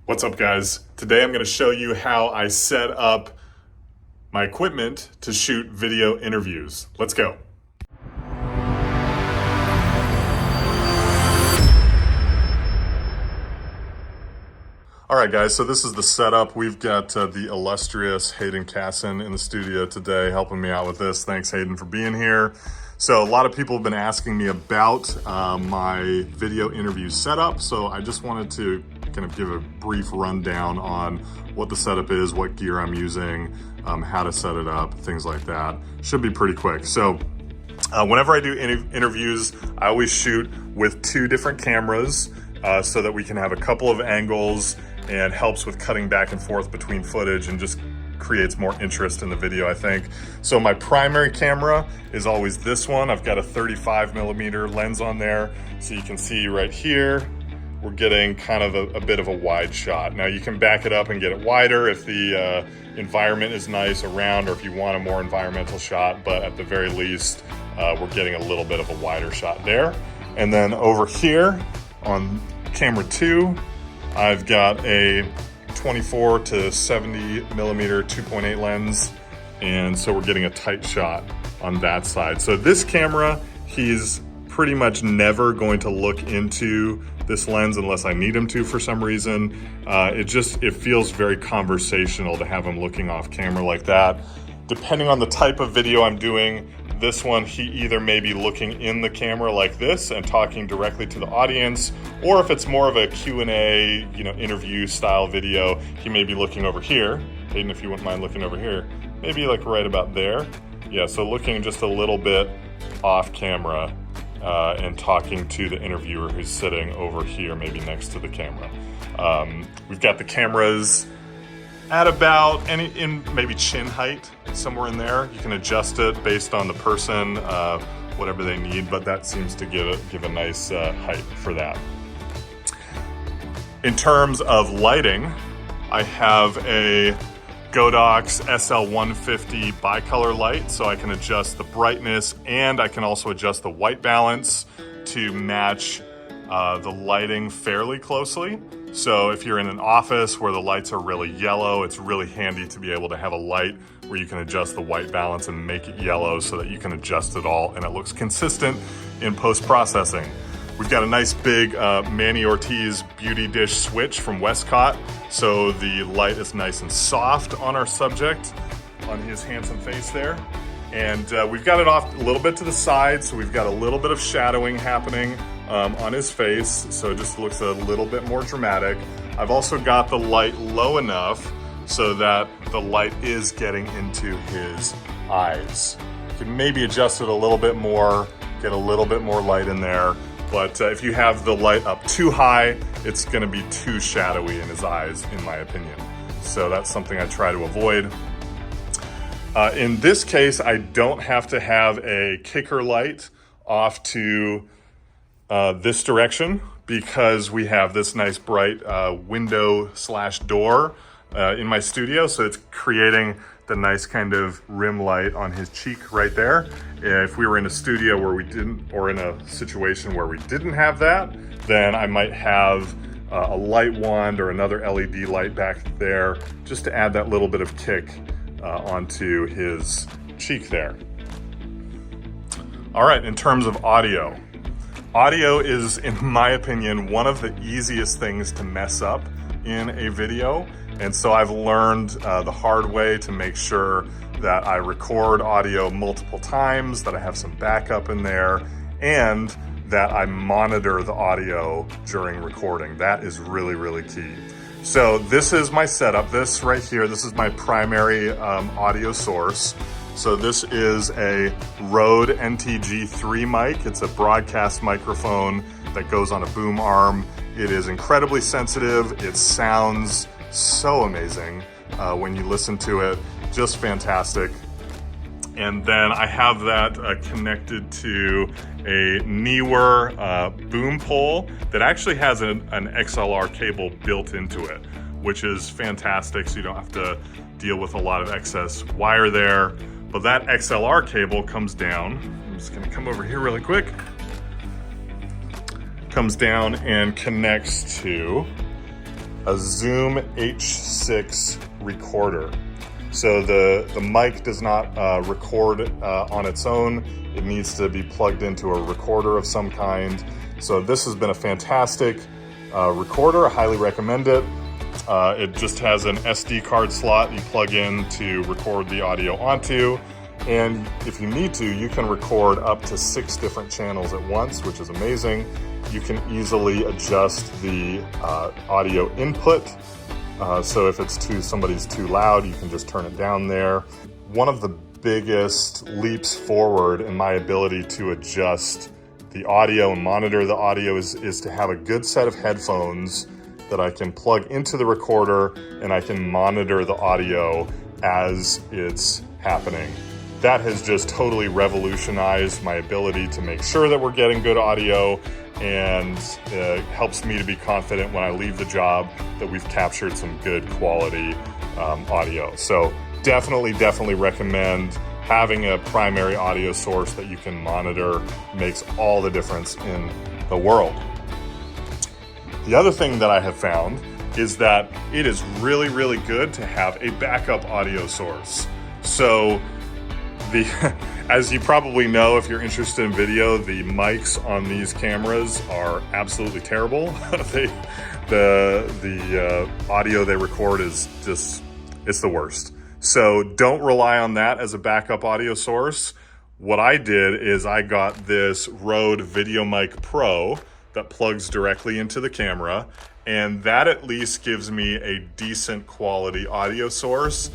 What's up, guys? Today I'm going to show you how I set up my equipment to shoot video interviews. Let's go. All right, guys, so this is the setup. We've got the illustrious Hayden Casson in the studio today helping me out with this. Thanks, Hayden, for being here. So a lot of people have been asking me about my video interview setup. So I just wanted to kind of give a brief rundown on what the setup is, what gear I'm using, how to set it up, things like that. Should be pretty quick. So whenever I do interviews, I always shoot with two different cameras so that we can have a couple of angles and helps with cutting back and forth between footage and just creates more interest in the video, I think. So my primary camera is always this one. I've got a 35mm lens on there. So you can see right here, we're getting kind of a bit of a wide shot. Now you can back it up and get it wider if the environment is nice around or if you want a more environmental shot, but at the very least, we're getting a little bit of a wider shot there. And then over here on camera 2, I've got a 24 to 70mm 2.8 lens, and so we're getting a tight shot on that side. So this camera, he's pretty much never going to look into this lens unless I need him to for some reason. It feels very conversational to have him looking off camera like that. Depending on the type of video I'm doing, this one, he either may be looking in the camera like this and talking directly to the audience, or if it's more of a Q&A, interview style video, he may be looking over here. Hayden, if you wouldn't mind looking over here, maybe like right about there. Yeah, so looking just a little bit off camera and talking to the interviewer who's sitting over here, maybe next to the camera. We've got the cameras at about in maybe chin height, somewhere in there. You can adjust it based on the person, whatever they need, but that seems to give a nice height for that. In terms of lighting, I have a Godox SL150 Bicolor light, so I can adjust the brightness and I can also adjust the white balance to match the lighting fairly closely. So if you're in an office where the lights are really yellow, it's really handy to be able to have a light where you can adjust the white balance and make it yellow so that you can adjust it all and it looks consistent in post-processing. We've got a nice big Manny Ortiz beauty dish switch from Westcott, so the light is nice and soft on our subject, on his handsome face there. And we've got it off a little bit to the side, so we've got a little bit of shadowing happening on his face, so it just looks a little bit more dramatic. I've also got the light low enough so that the light is getting into his eyes. You can maybe adjust it a little bit more, get a little bit more light in there, but if you have the light up too high, it's gonna be too shadowy in his eyes, in my opinion. So that's something I try to avoid. In this case, I don't have to have a kicker light off to this direction because we have this nice bright window/door in my studio. So it's creating the nice kind of rim light on his cheek right there. If we were in a studio where we didn't, or in a situation where we didn't have that, then I might have a light wand or another LED light back there just to add that little bit of kick onto his cheek there. All right, in terms of audio. Audio is, in my opinion, one of the easiest things to mess up in a video. And so I've learned the hard way to make sure that I record audio multiple times, that I have some backup in there, and that I monitor the audio during recording. That is really, really key. So this is my setup. This right here, this is my primary audio source. So this is a Rode NTG3 mic. It's a broadcast microphone that goes on a boom arm. It is incredibly sensitive. It sounds so amazing when you listen to it, just fantastic. And then I have that connected to a Neewer boom pole that actually has an XLR cable built into it, which is fantastic, so you don't have to deal with a lot of excess wire there. But that XLR cable comes down. I'm just gonna come over here really quick. Comes down and connects to a Zoom H6 recorder. So the mic does not record on its own. It needs to be plugged into a recorder of some kind. So this has been a fantastic recorder. I highly recommend it. It just has an SD card slot you plug in to record the audio onto. And if you need to, you can record up to 6 different channels at once, which is amazing. You can easily adjust the audio input. So if somebody's too loud, you can just turn it down there. One of the biggest leaps forward in my ability to adjust the audio and monitor the audio is to have a good set of headphones that I can plug into the recorder and I can monitor the audio as it's happening. That has just totally revolutionized my ability to make sure that we're getting good audio, and helps me to be confident when I leave the job that we've captured some good quality audio. So definitely recommend having a primary audio source that you can monitor. Makes all the difference in the world. The other thing that I have found is that it is really good to have a backup audio source. So as you probably know, if you're interested in video, the mics on these cameras are absolutely terrible. The audio they record is just, it's the worst. So don't rely on that as a backup audio source. What I did is I got this Rode VideoMic Pro that plugs directly into the camera, and that at least gives me a decent quality audio source.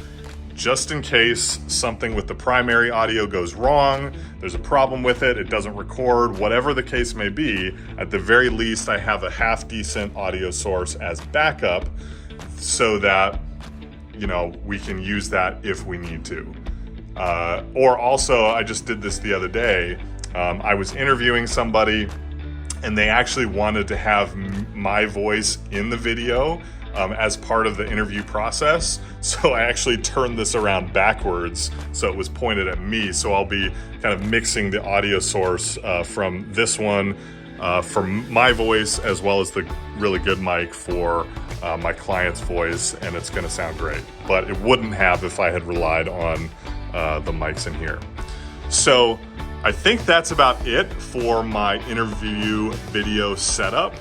Just in case something with the primary audio goes wrong, there's a problem with it, it doesn't record, whatever the case may be, at the very least I have a half decent audio source as backup so that, you know, we can use that if we need to. Or also, I just did this the other day, I was interviewing somebody and they actually wanted to have my voice in the video as part of the interview process. So I actually turned this around backwards so it was pointed at me. So I'll be kind of mixing the audio source from this one for my voice, as well as the really good mic for my client's voice, and it's gonna sound great. But it wouldn't have if I had relied on the mics in here. So I think that's about it for my interview video setup.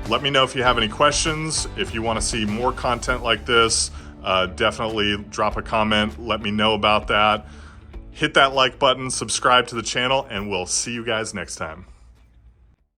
Let me know if you have any questions. If you want to see more content like this, definitely drop a comment. Let me know about that. Hit that like button, subscribe to the channel, and we'll see you guys next time.